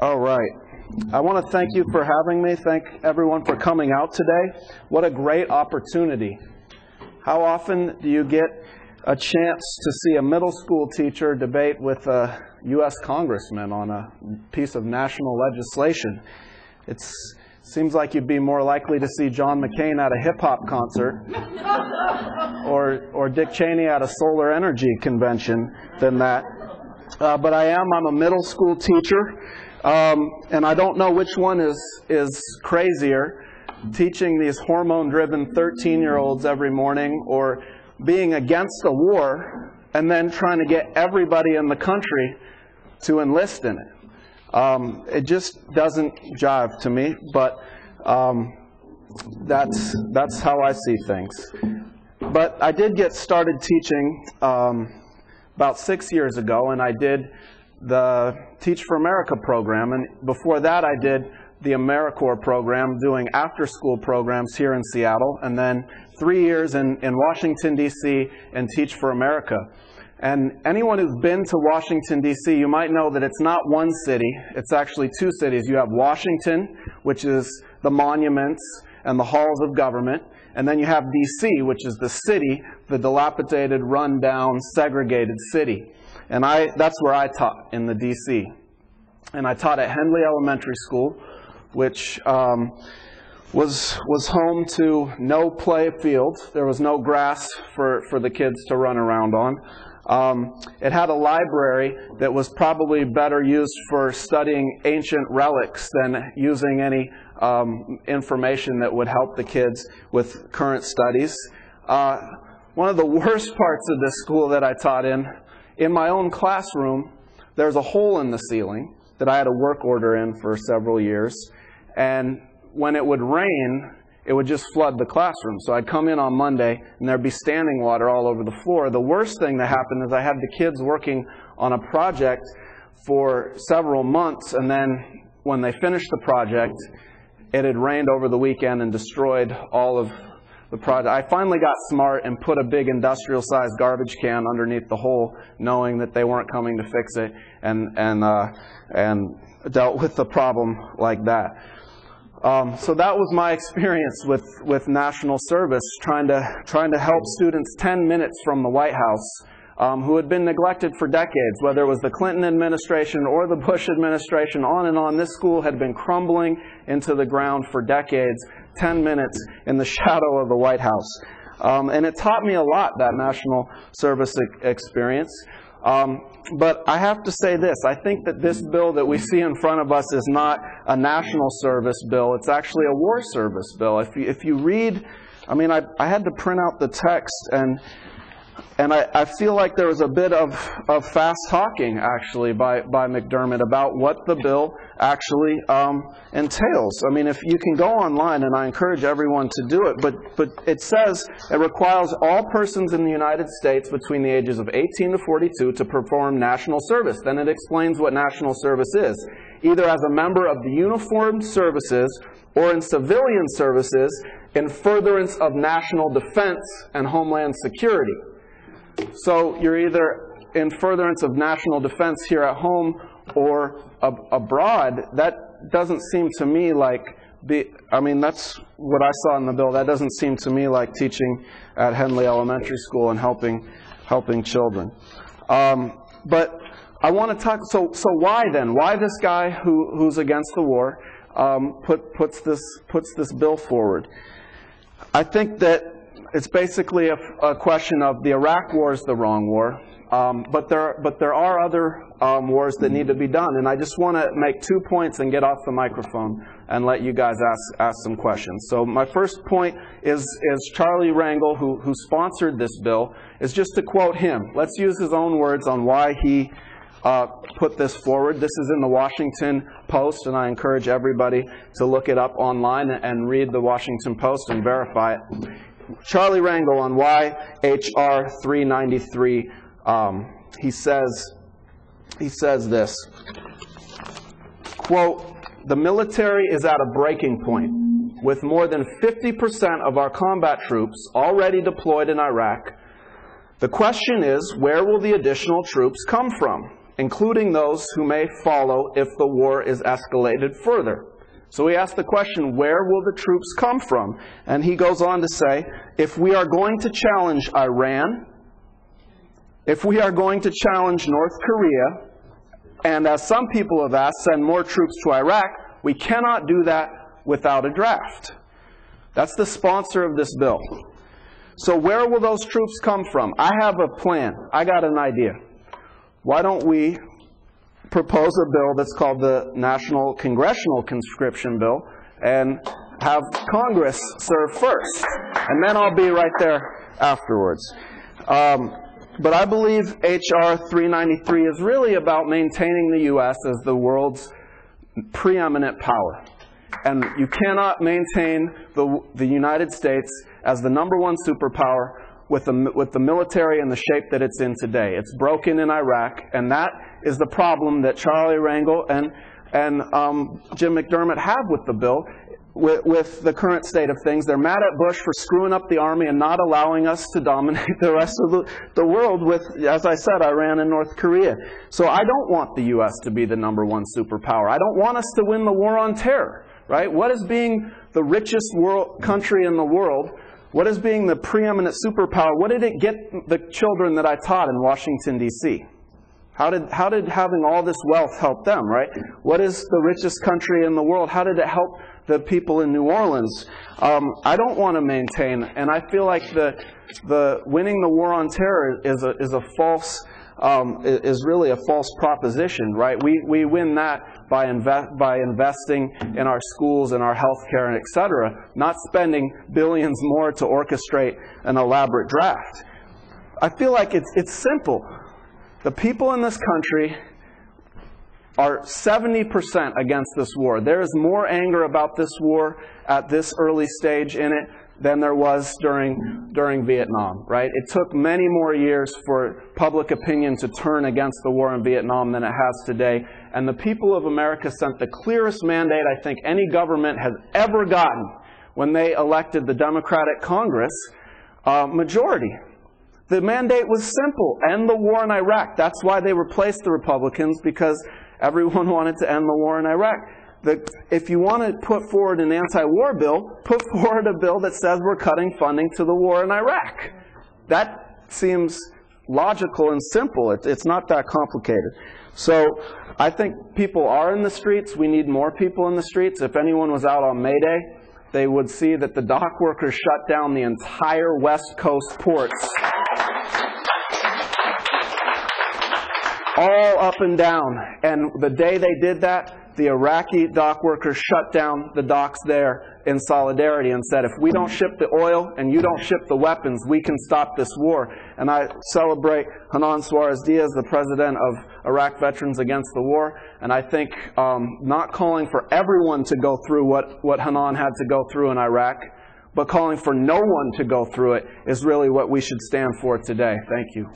All right. I want to thank you for having me. Thank everyone for coming out today. What a great opportunity. How often do you get a chance to see a middle school teacher debate with a U.S. congressman on a piece of national legislation? It seems like you'd be more likely to see John McCain at a hip-hop concert or Dick Cheney at a solar energy convention than that. But I'm a middle school teacher, and I don't know which one is crazier, teaching these hormone-driven 13-year-olds every morning or being against a war and then trying to get everybody in the country to enlist in it. It just doesn't jive to me, but that's how I see things. But I did get started teaching about 6 years ago, and I did the Teach for America program, and before that I did the AmeriCorps program, doing after-school programs here in Seattle, and then 3 years in Washington, D.C. and Teach for America. And anyone who's been to Washington, D.C., you might know that it's not one city, it's actually two cities. You have Washington, which is the monuments and the halls of government, and then you have D.C., which is the city, the dilapidated, run-down, segregated city. And that's where I taught, in the D.C. And I taught at Henley Elementary School, which was home to no play field. There was no grass for the kids to run around on. It had a library that was probably better used for studying ancient relics than using any information that would help the kids with current studies. One of the worst parts of this school that I taught in my own classroom, there's a hole in the ceiling that I had a work order in for several years. And when it would rain, it would just flood the classroom. So I'd come in on Monday, and there'd be standing water all over the floor. The worst thing that happened is I had the kids working on a project for several months, and then when they finished the project, it had rained over the weekend and destroyed all of the project. I finally got smart and put a big industrial-sized garbage can underneath the hole, knowing that they weren't coming to fix it, and dealt with the problem like that. So that was my experience with national service, trying to help students 10 minutes from the White House who had been neglected for decades, whether it was the Clinton administration or the Bush administration, on and on. This school had been crumbling into the ground for decades, 10 minutes in the shadow of the White House. And it taught me a lot, that national service experience. But I have to say this, I think that this bill that we see in front of us is not a national service bill, it's actually a war service bill. If you read, I mean, I had to print out the text, and I feel like there was a bit of fast talking, actually, by McDermott about what the bill actually entails. I mean, if you can go online, and I encourage everyone to do it, but it says it requires all persons in the United States between the ages of 18 to 42 to perform national service. Then it explains what national service is, either as a member of the uniformed services or in civilian services in furtherance of national defense and homeland security. So you're either in furtherance of national defense here at home or abroad. That doesn't seem to me like I mean, that's what I saw in the bill. That doesn't seem to me like teaching at Henley Elementary School and helping children. But I want to talk. So why then? Why this guy who's against the war puts this bill forward? I think that it's basically a question of the Iraq War is the wrong war, but there are other wars that need to be done. And I just want to make 2 points and get off the microphone and let you guys ask some questions. So my first point is Charlie Rangel, who sponsored this bill, is just to quote him. Let's use his own words on why he put this forward. This is in the Washington Post, and I encourage everybody to look it up online and read the Washington Post and verify it. Charlie Rangel on why H.R. 393, he says this, quote, "The military is at a breaking point. With more than 50% of our combat troops already deployed in Iraq, the question is, where will the additional troops come from? including those who may follow if the war is escalated further. So we ask the question, where will the troops come from? And he goes on to say, if we are going to challenge Iran, if we are going to challenge North Korea, and as some people have asked, send more troops to Iraq, we cannot do that without a draft. That's the sponsor of this bill. So where will those troops come from? I have a plan. I got an idea. Why don't we propose a bill that's called the National Congressional Conscription Bill and have Congress serve first, and then I'll be right there afterwards. But I believe H.R. 393 is really about maintaining the U.S. as the world's preeminent power. And you cannot maintain the United States as the #1 superpower with the military in the shape that it's in today. It's broken in Iraq, and that is the problem that Charlie Rangel and Jim McDermott have with the bill, with the current state of things. They're mad at Bush for screwing up the Army and not allowing us to dominate the rest of the world with, as I said, Iran and North Korea. So I don't want the U.S. to be the #1 superpower. I don't want us to win the war on terror, right? What is being the richest country in the world? What is being the preeminent superpower? What did it get the children that I taught in Washington, D.C.? How did having all this wealth help them, right? What is the richest country in the world? How did it help the people in New Orleans? I don't want to maintain, and I feel like the winning the war on terror is a false, is really a false proposition, right? We win that by investing in our schools and our health care and etc., not spending billions more to orchestrate an elaborate draft. I feel like it's simple. The people in this country are 70% against this war. There is more anger about this war at this early stage in it than there was during Vietnam, right? It took many more years for public opinion to turn against the war in Vietnam than it has today. And the people of America sent the clearest mandate I think any government has ever gotten when they elected the Democratic Congress majority. The mandate was simple: end the war in Iraq. That's why they replaced the Republicans, because everyone wanted to end the war in Iraq. If you want to put forward an anti-war bill, put forward a bill that says we're cutting funding to the war in Iraq. That seems logical and simple. It's not that complicated. So I think people are in the streets. We need more people in the streets. If anyone was out on May Day, they would see that the dock workers shut down the entire West Coast ports, all up and down. And the day they did that, the Iraqi dock workers shut down the docks there in solidarity and said, if we don't ship the oil and you don't ship the weapons, we can stop this war. And I celebrate Hanan Suarez-Diaz, the president of Iraq Veterans Against the War. And I think not calling for everyone to go through what Hanan had to go through in Iraq, but calling for no one to go through it is really what we should stand for today. Thank you.